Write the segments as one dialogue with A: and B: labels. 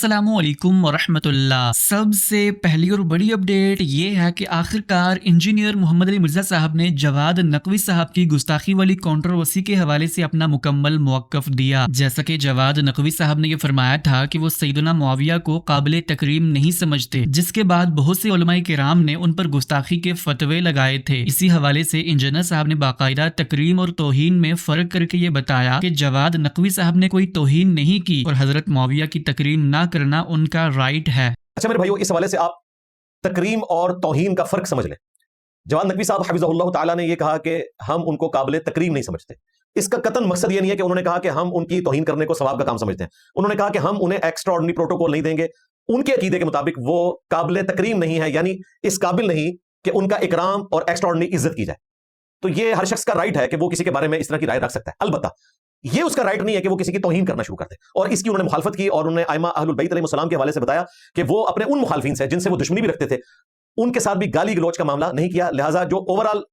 A: अस्सलामुअलैकुम वरहमतुल्लाह। सबसे पहली और बड़ी अपडेट ये है कि आखिरकार इंजीनियर मोहम्मद अली मिर्ज़ा साहब ने जवाद नकवी साहब की गुस्ताखी वाली कंट्रोवर्सी के हवाले से अपना मुकम्मल मौक़िफ़ दिया। जैसा कि जवाद नकवी साहब ने यह फरमाया था कि वो सैयदना मुआविया को काबिल तकरीम नहीं समझते, जिसके बाद बहुत से उलमाए किराम ने उन पर गुस्ताखी के फतवे लगाए थे। इसी हवाले से इंजीनियर साहब ने बाकायदा तकरीम और तौहीन में फ़र्क करके ये बताया कि जवाद नकवी साहब ने कोई तौहीन नहीं की और हज़रत मुआविया की तकरीम ना करना उनका राइट है।
B: अच्छा मेरे भाइयों, इस हवाले से आप तकरीम और तौहीन का फर्क समझ लें। जवाद नकवी साहब हफिज़हुल्लाह ताला ने यह कहा कि हम उनको काबिल तकरीम नहीं समझते। इसका कतन मकसद यह नहीं है कि उन्होंने कहा कि हम उनकी तौहीन करने को सवाब का काम समझते हैं। उन्होंने कहा कि हम उन्हें एक्स्ट्राऑर्डिनरी प्रोटोकॉल नहीं देंगे। उनके अकीदे के मुताबिक वो काबिल तकरीम नहीं है, यानी इस काबिल नहीं कि उनका इकराम और एक्स्ट्राऑर्डिनरी इज्जत की जाए। तो ये हर शख्स का राइट है कि वो किसी के बारे में इस तरह की राय रख सकता है। अलबत्ता ये उसका राइट नहीं है कि वो किसी की तौहीन करना शुरू कर दे। और इसकी उन्होंने मुखालफत की और उन्होंने आइमा अहलुल बैत अलैहिस्सलाम के हवाले से बताया कि वो अपने उन मुखालफिन से जिनसे वो दुश्मनी भी रखते थे, उनके साथ भी गाली गलौज का मामला नहीं किया। लिहाजा जो ओवरऑल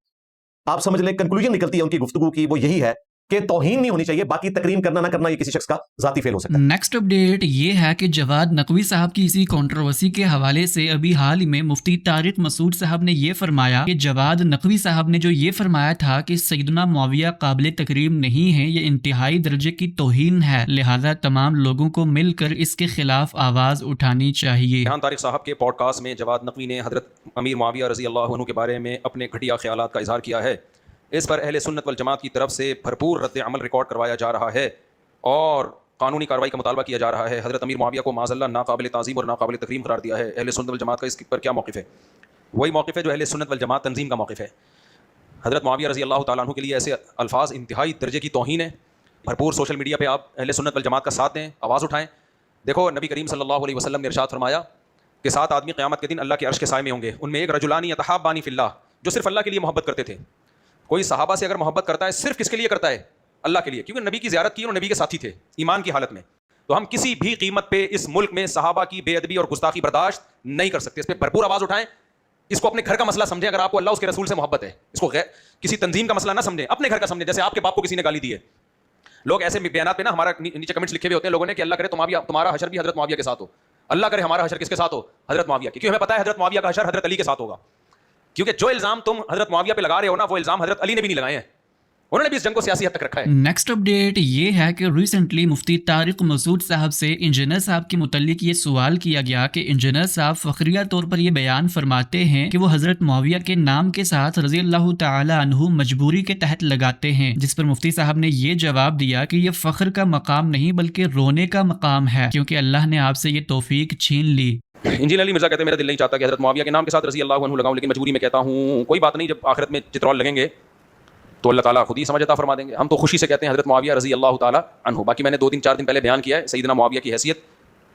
B: आप समझ लें कंक्लूजन निकलती है उनकी गुफ्तगू की, वो यही है कि तौहीन नहीं होनी चाहिए, बाकी तकरीम करना ना करना ये किसी शख्स का जाती फेल हो सकता है।
A: नेक्स्ट अपडेट ये है कि जवाद नकवी साहब की इसी कंट्रोवर्सी के हवाले से अभी हाल ही में मुफ्ती तारिक मसूद साहब ने ये फरमाया कि जवाद नकवी साहब ने जो ये फरमाया था कि सैयदना मुआविया काबिल तकरीम नहीं है, ये इंतहाई दर्जे की तौहीन है, लिहाजा तमाम लोगों को मिलकर इसके खिलाफ आवाज उठानी चाहिए।
C: यहाँ तारिक साहब के पॉडकास्ट में जवाद नकवी ने हजरत अमीर मुआविया रजी अल्लाह अन्हु के बारे में अपने घटिया ख्यालात का इजहार किया है। इस पर अहले सुन्नत वल जमात की तरफ से भरपूर रद्द अमल रिकॉर्ड करवाया जा रहा है और कानूनी कार्रवाई का मुतालबा किया जा रहा है। हज़रत अमीर मुआविया को माज़अल्लाह नाकाबिल ताज़ीम और नाकाबिल तकरीम करार दिया है। अहले सुन्नत वल जमात का इस पर क्या मौक़िफ़ है? वही मौक़िफ़ है जो अहले सुन्नत वल जमात तंजीम का मौक़िफ़ है। हज़रत मुआविया रज़ी अल्लाह तआला अन्हु के लिए ऐसे अल्फाज इंतहाई दर्जे की तौहीन है। भरपूर सोशल मीडिया पर आप अहले सुन्नत वल जमात का साथ दें, आवाज़ उठाएँ। देखो नबी करीम सल्लल्लाहु अलैहि वसल्लम ने इरशाद फरमाया कि 7 आदमी क़यामत के दिन अल्लाह के अर्श के साए में होंगे। उनमें एक रजुलानी यतहाब्बानी फ़िल्लाह, जो सिर्फ अल्लाह के लिए मोहब्बत करते थे। कोई सहाबा से अगर मोहब्बत करता है सिर्फ किसके लिए करता है? अल्लाह के लिए, क्योंकि नबी की ज़ियारत की और नबी के साथी थे ईमान की हालत में। तो हम किसी भी कीमत पे इस मुल्क में सहाबा की बेअदबी और गुस्ताखी बर्दाश्त नहीं कर सकते। इस पर भरपूर आवाज़ उठाएं। इसको अपने घर का मसला समझें। अगर आपको अल्लाह उसके रसूल से मोहब्बत है, इसको किसी तंजीम का मसला ना समझें, अपने घर का समझें। जैसे आपके बाप को किसी ने गाली दी है, लोग ऐसे बयानात पे ना हमारा नीचे कमेंट्स लिखे हुए होते हैं लोगों ने कि अल्लाह करे तुम्हारा हशर भी हजरत मुआविया के साथ हो, अल्लाह करे हमारा हशर किसके साथ हो? हजरत मुआविया के। क्योंकि हमें पता है हजरत मुआविया का हशर हजरत अली के साथ होगा, क्योंकि जो इल्जाम तुम हजरत मुआविया पे लगा रहे हो ना, वो इल्जाम हजरत अली ने भी नहीं लगाए हैं। उन्होंने भी इस जंग को सियासी हद तक रखा है।
A: नेक्स्ट अपडेट ये है कि रिसेंटली मुफ्ती तारिक मसूद साहब से इंजीनियर साहब के मुतालिक ये सवाल किया गया कि इंजीनियर साहब फखरिया तौर पर ये बयान फरमाते हैं कि वो हजरत मुआविया के नाम के साथ रज़ी अल्लाह तआला अन्हु मजबूरी के तहत लगाते हैं, जिस पर मुफ्ती साहब ने ये जवाब दिया कि ये फख्र का मकाम नहीं बल्कि रोने का मकाम है, क्योंकि अल्लाह ने आपसे ये तौफीक छीन ली।
C: इंजीनियर अली मिर्जा कहते हैं मेरा दिल नहीं चाहता कि हजरत मुआविया के नाम के साथ रज़ी अल्लाह अन्हु लगाऊं, लेकिन मजबूरी में कहता हूँ। कोई बात नहीं, जब आखिरत में चित्रौल लगेंगे तो अल्लाह ताला खुद ही समझ अता फरमा देंगे। हम तो खुशी से कहते हैं हजरत मुआविया रज़ी अल्लाह ताला अन्हु। बाकी मैंने 2-3-4 दिन पहले बयान किया है सैयदना मुआविया की हैसियत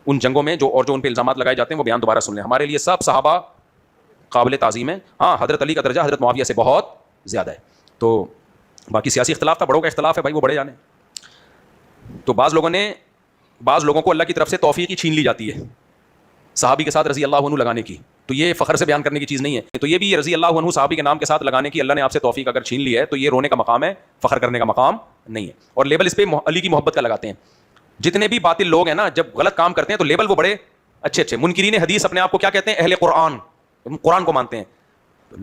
C: उन जंगों में जो उन पर इल्ज़ामात लगाए जाते हैं, वो बयान दोबारा सुन लें। हमारे लिए सब सहाबा काबिल ताज़ीम है। हाँ, हजरत अली का दर्जा हजरत मुआविया से बहुत ज़्यादा है। तो बाकी सियासी इख्तलाफ था, बड़ों का इख्तलाफ है भाई, वो बड़े जाने। तो बाज़ लोगों को अल्लाह की तरफ से तौफीक ही छीन ली जाती है सहाबी के साथ रज़ी अल्लाह अन्हु लगाने की, तो ये फ़ख्र से बयान करने की चीज़ नहीं है। तो ये भी रज़ी अल्लाह अन्हु सहाबी के नाम के साथ लगाने की अल्लाह ने आपसे तौफीक अगर छीन ली है तो ये रोने का मकाम है, फ़ख्र करने का मकाम नहीं है। और लेबल इस पर अली की मोहब्बत का लगाते हैं। जितने भी बातिल लोग हैं ना, जब गलत काम करते हैं तो लेबल वो बड़े अच्छे मुनकिरीन हदीस अपने आप को क्या कहते हैं? अहले कुरान, कुरान को मानते हैं।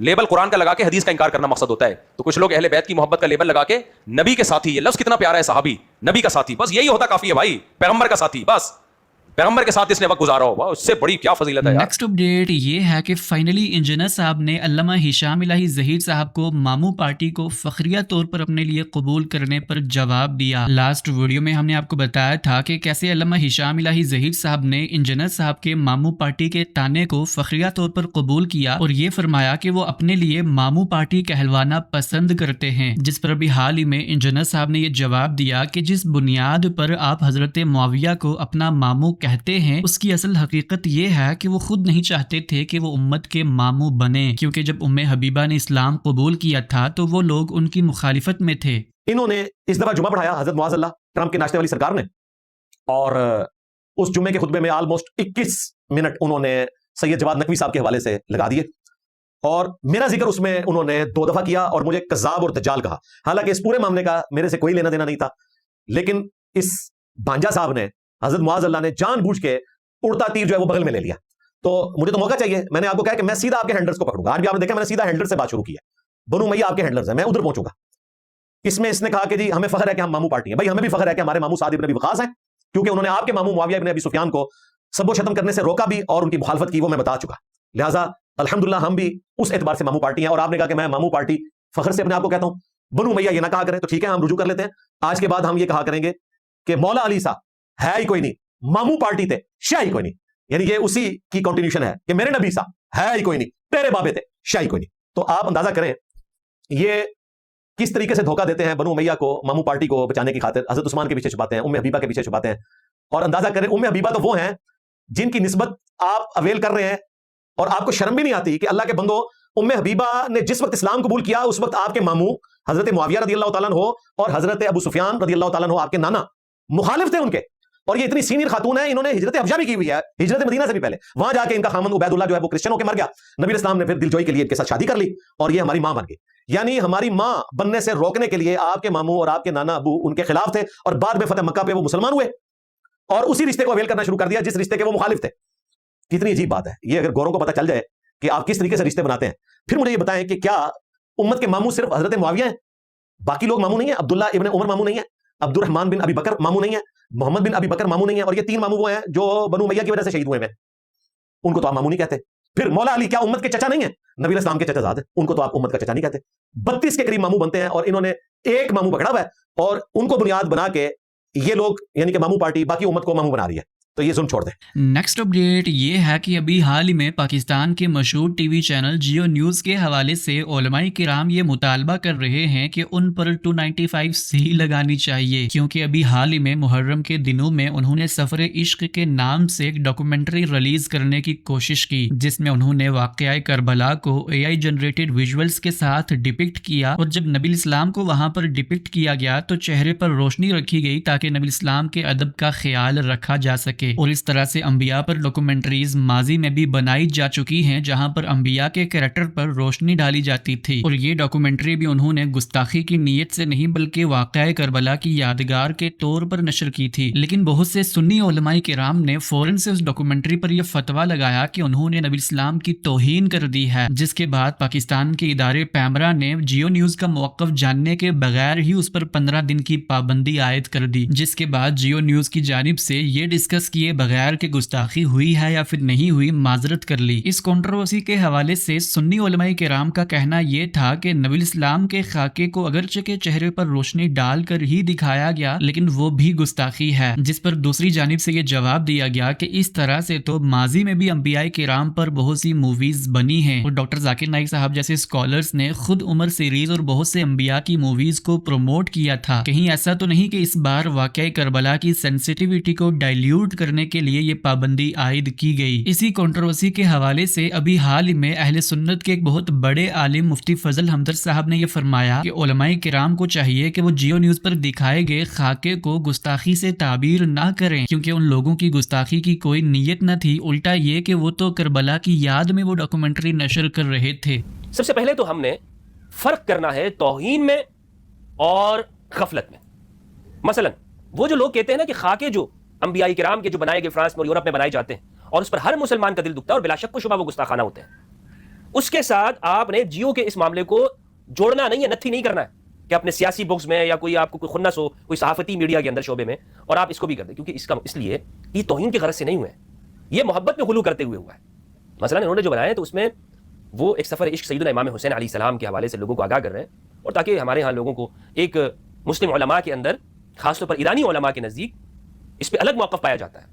C: लेबल कुरान का लगा के हदीस का इनकार करना मकसद होता है। तो कुछ लोग अहले बैत की मोहब्बत का लेबल लगा के नबी के साथी, ये लफ्ज़ कितना प्यारा है, सहाबी, नबी का साथी, बस यही होता काफ़ी है भाई। पैगम्बर का साथी, बस पैगम्बर के साथ इसने वक्त गुजारा हो, उससे बड़ी क्या फजीलत है।
A: नेक्स्ट अपडेट ये है कि फाइनली इंजीनियर साहब ने अल्लामा हिशाम इलाही ज़हीर साहब को मामू पार्टी को फखरिया तौर पर अपने लिए कबूल करने पर जवाब दिया। लास्ट वीडियो में हमने आपको बताया था कि कैसे अल्लामा हिशाम इलाही ज़हीर साहब ने इंजीनियर साहब के मामू पार्टी के ताने को फखरिया तौर पर कबूल किया और ये फरमाया कि वो अपने लिए मामू पार्टी कहलवाना पसंद करते हैं, जिस पर अभी हाल ही में इंजीनियर साहब ने ये जवाब दिया कि जिस बुनियाद पर आप हजरत मुआविया को अपना मामू कहते हैं, उसकी असल हकीकत ये है कि वो खुद नहीं चाहते थे कि वो उम्मत के मामू बने, क्योंकि जब उम्मे हबीबा ने इस्लाम कबूल किया था तो वो लोग उनकी मुखालिफत में थे।
B: इन्होंने इस दफा जुमा पढ़ाया हजरत मुआज़ ट्रंप के नाश्ते वाली सरकार ने, और उस जुम्मे के खुतबे में ऑलमोस्ट 21 मिनट उन्होंने सैयद जवाद नकवी साहब के हवाले से लगा दिए और मेरा जिक्र उसमें उन्होंने 2 दफा किया और मुझे कज़्ज़ाब और दज्जाल कहा। हालांकि इस पूरे मामले का मेरे से कोई लेना देना नहीं था, लेकिन इस भांजा साहब ने, हजरत मुआज़ ने जानबूझ के उड़ता तीर जो है वो बगल में ले लिया। तो मुझे तो मौका चाहिए, मैंने आपको कहा कि मैं सीधा आपके हैंडलर्स को पकड़ूंगा। आज भी आपने देखा मैंने सीधा हैंडलर से बात शुरू की है, बनु उमैया आपके हैंडलर्स हैं, मैं उधर पहुंचूंगा। इसमें इसने कहा कि जी हमें फख्र है कि हम मामू पार्टी है। भाई हमें भी फख्र है कि हमारे मामू साद इब्न अबी वक़ास हैं, क्योंकि उन्होंने आपके मामू मुआविया इब्न अबी सुफियान को सबो शतम करने से रोका भी और उनकी मुखालफत की, वो मैं बता चुका। लिहाजा अल्हम्दुलिल्लाह हम भी उस एतबार से मामू पार्टी हैं। और आपने कहा कि मैं मामू पार्टी फख्र से अपने आप को कहता हूं, बनु उमैया ये ना कहा करें, तो ठीक है हम रुजू कर लेते हैं। आज के बाद हम ये कहा करेंगे कि मौला अली साहब है ही कोई नहीं, मामू पार्टी थे, शाह ही कोई नहीं। यानी ये उसी की कंटिन्यूशन है कि मेरे नबी साहब है ही कोई नहीं, तेरे बाबे थे, शाह ही कोई नहीं। तो आप अंदाजा करें ये किस तरीके से धोखा देते हैं बनु उमैया को, मामू पार्टी को बचाने की खातिर हजरत उस्मान के पीछे छुपाते हैं, उम्मे हबीबा के पीछे छुपाते हैं। और अंदाजा करें उम्मे हबीबा तो वो हैं जिनकी निस्बत आप अवेल कर रहे हैं और आपको शर्म भी नहीं आती कि अल्लाह के बंदो, उम्मे हबीबा ने जिस वक्त इस्लाम कबूल किया उस वक्त आपके मामू हजरत मुआविया रदियल्लाहु ताला अन्हु और हजरत अबू सुफियान रदियल्लाहु ताला अन्हु आपके नाना मुखालिफ थे उनके। और ये इतनी सीनियर खातून है, इन्होंने हिजरत हबशा भी की हुई है, हिजरत मदीना से भी पहले। वहां जाके इनका खामन उबैदुल्लाह जो है वो क्रिश्चियन होकर मर गया, नबी इस्लाम ने फिर दिलजोई के लिए इनके साथ शादी कर ली और ये हमारी मां बन गई। यानी हमारी मां बनने से रोकने के लिए आपके मामू और आपके नाना अबू उनके खिलाफ थे और बाद में फतेह मक्का पे वो मुसलमान हुए और उसी रिश्ते को अवेल करना शुरू कर दिया जिस रिश्ते के वो मुखालिफ थे। कितनी अजीब बात है ये, अगर गौरों को पता चल जाए कि आप किस तरीके से रिश्ते बनाते हैं। फिर मुझे ये बताएं कि क्या उम्मत के मामू सिर्फ हजरत मुआविया हैं, बाकी लोग मामू नहीं है? अब्दुल्ला इब्न उमर मामू नहीं है, अब्दुल रहमान बिन अबी बकर मामू नहीं है, मोहम्मद बिन अबी बकर मामू नहीं है, और ये तीन मामू वो हैं जो बनु उमैया की वजह से शहीद हुए हैं, उनको तो आप मामू नहीं कहते। फिर मौला अली क्या उम्मत के चचा नहीं है? नबी इस्लाम के चचाजाद है, उनको तो आप उम्मत का चचा नहीं कहते। 32 के करीब मामू बनते हैं और इन्होंने एक मामू पकड़ा हुआ है और उनको बुनियाद बना के ये लोग यानी कि मामू पार्टी बाकी उम्मत को मामू बना रही है। तो ये जुल्म छोड़ दें।
A: नेक्स्ट अपडेट ये है कि अभी हाल ही में पाकिस्तान के मशहूर टीवी चैनल जियो न्यूज़ के हवाले से उलमाए किराम ये मुतालबा कर रहे हैं कि उन पर 295C लगानी चाहिए, क्योंकि अभी हाल ही में मुहर्रम के दिनों में उन्होंने सफ़र इश्क के नाम से एक डॉक्यूमेंट्री रिलीज करने की कोशिश की, जिसमें उन्होंने वाक़या करबला को AI जनरेटेड विजुअल्स के साथ डिपिक्ट किया। और जब नबी इस्लाम को वहाँ पर डिपिक्ट किया गया तो चेहरे पर रोशनी रखी गई ताकि नबी इस्लाम के अदब का ख्याल रखा जा सके। और इस तरह से अंबिया पर डॉक्यूमेंट्रीज माजी में भी बनाई जा चुकी हैं, जहां पर अंबिया के कैरेक्टर पर रोशनी डाली जाती थी। और ये डॉक्यूमेंट्री भी उन्होंने गुस्ताखी की नीयत से नहीं बल्कि वाक़या करबला की यादगार के तौर पर नशर की थी। लेकिन बहुत से सुन्नी उलमाए किराम ने फौरन से उस डॉक्यूमेंट्री पर यह फतवा लगाया कि उन्होंने नबी इस्लाम की तौहीन कर दी है, जिसके बाद पाकिस्तान के इदारे पैमरा ने जियो न्यूज़ का मौक़िफ़ जानने के बगैर ही उस पर 15 दिन की पाबंदी आयद कर दी, जिसके बाद जियो न्यूज़ की जानिब से ये डिस्कस किए बगैर कि गुस्ताखी हुई है या फिर नहीं हुई माजरत कर ली। इस कंट्रोवर्सी के हवाले से सुन्नी उलमाए किराम का कहना यह था कि नबी इस्लाम के खाके को अगरचे के चेहरे पर रोशनी डालकर ही दिखाया गया, लेकिन वो भी गुस्ताखी है। जिस पर दूसरी जानिब से ये जवाब दिया गया कि इस तरह से तो माजी में भी अंबिया किराम पर बहुत सी मूवीज बनी हैं और डॉक्टर जाकिर नाइक साहब जैसे स्कॉलर्स ने खुद उमर सीरीज और बहुत से अंबिया की मूवीज को प्रमोट किया था। कहीं ऐसा तो नहीं कि इस बार वाक़या करबला की सेंसिटिविटी को डाइल्यूट करने के लिए ये पाबंदी आयद की गई। इसी कंट्रोवर्सी के हवाले से अभी हाल ही में अहले सुन्नत के एक बहुत बड़े आलिम मुफ्ती फजल हमदर्द साहब ने यह फरमाया कि उलमाए किराम को चाहिए कि वो जियो न्यूज़ पर दिखाए गए खाके को गुस्ताखी से ताबीर ना करें, क्योंकि उन लोगों की गुस्ताखी की कोई नीयत न थी, उल्टा ये कि वो तो करबला की याद में वो डॉक्यूमेंट्री नशर कर रहे थे।
D: सबसे पहले तो हमने फर्क करना है तौहीन में और गफलत में। मसलन वो जो लोग कहते हैं ना कि खाके जो अंबिया किराम के जो बनाए गए फ्रांस में और यूरोप में बनाए जाते हैं और उस पर हर मुसलमान का दिल दुखता है और बिला शक व शुबा वो गुस्ताखाना होते हैं, उसके साथ आपने जियो के इस मामले को जोड़ना नहीं है, नथी नहीं करना है कि अपने सियासी बुक्स में या कोई आपको कोई खुन्नस हो कोई सहाफती मीडिया के अंदर शोबे में और आप इसको भी कर दें, क्योंकि इसका इसलिए ये तौहीन की गरज से नहीं हुए हैं, ये मोहब्बत में गुलू करते हुए हुआ है। मसलन इन्होंने जो बनाया है तो उसमें वो एक सफ़र इश्क सैयदना इमाम हुसैन अलैहिस्सलाम के हवाले से लोगों को आगाह कर रहे हैं, और ताकि हमारे यहाँ लोगों को एक मुस्लिम उलमा के अंदर खासतौर पर ईरानी उलमा के नज़दीक इस पर अलग मौक़िफ़ पाया जाता है।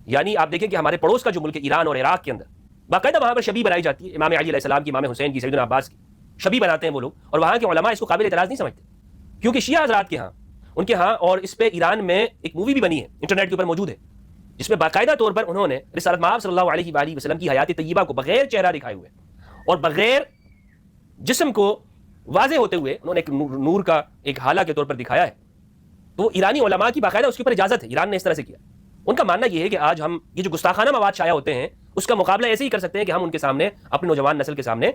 D: यानी आप देखें कि हमारे पड़ोस का जो मुल्क है ईरान और इराक के अंदर बाकायदा वहाँ पर शबी बनाई जाती है, इमाम अली अलैहिस्सलाम की, इमाम हुसैन की, सैयदना अब्बास की शबी बनाते हैं वो लोग, और वहाँ के उलमा इसको काबिल एतराज़ नहीं समझते, क्योंकि शिया हज़रात के यहाँ उनके यहाँ और इस पर ईरान में एक मूवी भी बनी है, इंटरनेट के ऊपर मौजूद है, जिसमें बाकायदा तौर पर उन्होंने रिसालत मआब सल्लल्लाहु अलैहि वसल्लम की हयात तय्यबा को बगैर चेहरा दिखाए हुए और बगैर जिस्म को वाज़े होते हुए उन्होंने एक नूर का एक हाला के तौर पर दिखाया है। तो ईरानी उलमा की बाकायदा उसके ऊपर इजाज़त है, ईरान ने इस तरह से किया। उनका मानना यह है कि आज हम ये जो गुस्ताखाना मवाद शाया होते हैं उसका मुकाबला ऐसे ही कर सकते हैं कि हम उनके सामने, अपने नौजवान नस्ल के सामने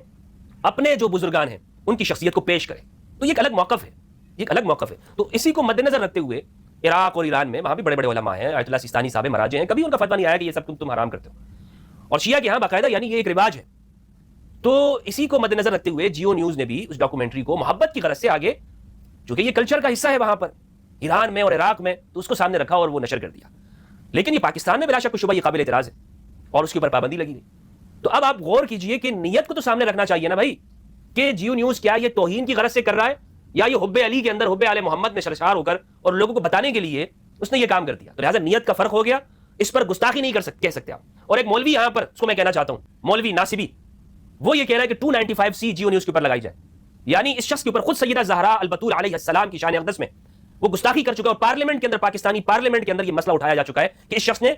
D: अपने जो बुजुर्गान हैं उनकी शख्सियत को पेश करें। तो ये एक अलग मौक़िफ़ है, ये एक अलग मौक़िफ़ है। तो इसी को मद्देनज़र रखते हुए عراق اور ایران میں وہاں بھی بڑے بڑے علماء ہیں، آیت اللہ سیستانی صاحب مراجع ہیں، کبھی ان کا فتویٰ نہیں آیا کہ یہ سب تم حرام کرتے ہو. اور شیعہ کے ہاں باقاعدہ یعنی یہ ایک رواج ہے. تو اسی کو مد نظر رکھتے ہوئے جیو نیوز نے بھی اس ڈاکومنٹری کو محبت کی غرض سے آگے، جو کہ یہ کلچر کا حصہ ہے وہاں پر ایران میں اور عراق میں، تو اس کو سامنے رکھا اور وہ نشر کر دیا. لیکن یہ پاکستان میں بلا شک و شبہ یہ قابل اعتراض ہے اور اس کے اوپر پابندی لگی گئی. تو اب آپ غور کیجئے کہ نیت کو تو سامنے رکھنا چاہیے نا بھائی، کہ جیو نیوز کیا یہ توہین کی غرض سے کر رہا ہے یا یہ حب علی کے اندر حب آل محمد میں سرشار ہو کر اور لوگوں کو بتانے کے لیے اس نے یہ کام کر دیا. تو لہٰذا نیت کا فرق ہو گیا، اس پر گستاخی نہیں کہہ سکتے آپ. اور ایک مولوی یہاں پر، اس کو میں کہنا چاہتا ہوں، مولوی ناصبی، وہ یہ کہہ رہا ہے کہ 295C جیو نیوز کے اوپر لگائی جائے. یعنی اس شخص کے اوپر خود سیدہ زہرا البتول علیہ السلام کی شان اقدس میں وہ گستاخی کر چکا ہے، اور پارلیمنٹ کے اندر، پاکستانی پارلیمنٹ کے اندر یہ مسئلہ اٹھایا جا چکا ہے کہ اس شخص نے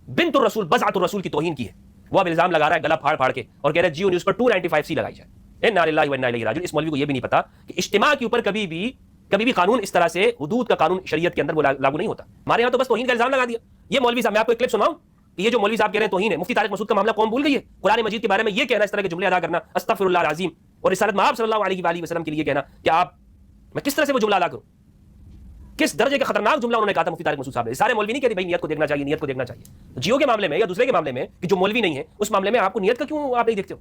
D: بنت الرسول بضعۃ الرسول کی توہین کی ہے. وہ اب الزام لگا رہا ہے گلا پھاڑ پھاڑ کے اور کہہ رہا ہے جیو نیوز پر 295C لگائی جائے. انا للہ و انا الیہ راجعون. اس مولوی کو یہ بھی نہیں پتا کہ اجتماع کے اوپر کبھی بھی قانون اس طرح سے حدود کا قانون شریعت کے اندر وہ لاگو نہیں ہوتا. ہمارے یہاں تو بس توہین کا الزام لگا دیا. یہ مولوی صاحب، میں آپ کو ایک کلپ سناؤں، یہ جو مولوی صاحب کہہ رہے ہیں توہین ہے، مفتی طارق مسعود کا معاملہ قوم بھول گئی ہے. قرآن مجید کے بارے میں یہ کہنا، اس طرح کے جملے ادا کرنا، استغفر اللہ العظیم، اور رسالت مآب صلی اللہ علیہ وآلہ وسلم کے لیے کہنا کہ آپ، میں کس طرح سے وہ جملہ ادا کروں؟ کس درجے کا خطرناک جملہ انہوں نے کہا تھا مفتی طارق مسعود صاحب نے. سارے مولوی نہیں کہتے بھائی نیت کو دیکھنا چاہیے، نیت کو دیکھنا چاہیے. جیو کے معاملے میں یا دوسرے کے معاملے میں کہ جو مولوی نہیں ہے اس معاملے میں آپ کو نیت کا کیوں آپ نہیں دیکھتے ہو؟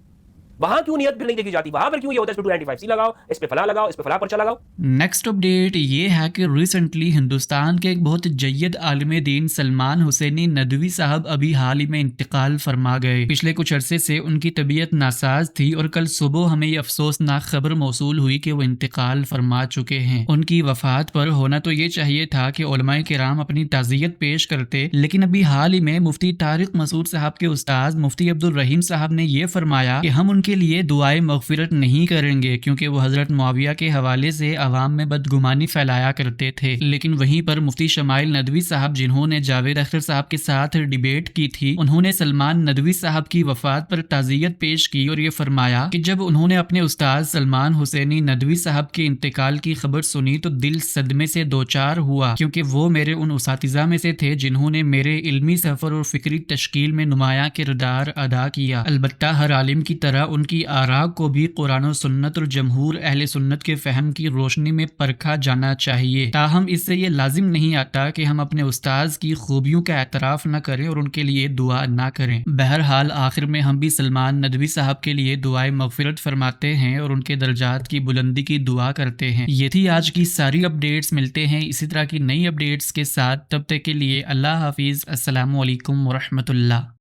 D: وہاں کیوں نیت پھر نہیں دیکھی جاتی؟ وہاں پر کیوں یہ ہوتا ہے اس پہ 295C لگاؤ، اس پہ فلاں لگاؤ، اس پہ فلاں پرچہ لگاؤ.
A: نیکسٹ اپڈیٹ یہ ہے کہ ریسنٹلی ہندوستان کے ایک بہت جید عالم دین سلمان حسینی ندوی صاحب ابھی حال ہی میں انتقال فرما گئے. پچھلے کچھ عرصے سے ان کی طبیعت ناساز تھی اور کل صبح ہمیں یہ افسوسناک خبر موصول ہوئی کہ وہ انتقال فرما چکے ہیں. ان کی وفات پر ہونا تو یہ چاہیے تھا کہ علماء کرام اپنی تعزیت پیش کرتے، لیکن ابھی حال ہی میں مفتی طارق مسعود صاحب کے استاذ مفتی عبد الرحیم صاحب نے یہ فرمایا کہ ہم ان کے لیے دعائے مغفرت نہیں کریں گے کیونکہ وہ حضرت معاویہ کے حوالے سے عوام میں بدگمانی پھیلایا کرتے تھے. لیکن وہیں پر مفتی شمائل ندوی صاحب جنہوں نے جاوید اختر صاحب کے ساتھ ڈیبیٹ کی تھی، انہوں نے سلمان ندوی صاحب کی وفات پر تعزیت پیش کی اور یہ فرمایا کہ جب انہوں نے اپنے استاذ سلمان حسینی ندوی صاحب کے انتقال کی خبر سنی تو دل صدمے سے دوچار ہوا، کیونکہ وہ میرے ان اساتذہ میں سے تھے جنہوں نے میرے علمی سفر اور فکری تشکیل میں نمایاں کردار ادا کیا. البتہ ہر عالم کی طرح ان کی آراء کو بھی قرآن و سنت اور جمہور اہل سنت کے فہم کی روشنی میں پرکھا جانا چاہیے. تاہم اس سے یہ لازم نہیں آتا کہ ہم اپنے استاذ کی خوبیوں کا اعتراف نہ کریں اور ان کے لیے دعا نہ کریں. بہرحال آخر میں ہم بھی سلمان ندوی صاحب کے لیے دعائے مغفرت فرماتے ہیں اور ان کے درجات کی بلندی کی دعا کرتے ہیں. یہ تھی آج کی ساری اپڈیٹس. ملتے ہیں اسی طرح کی نئی اپڈیٹس کے ساتھ، تب تک کے لیے اللہ حافظ. السلام علیکم ورحمۃ اللہ.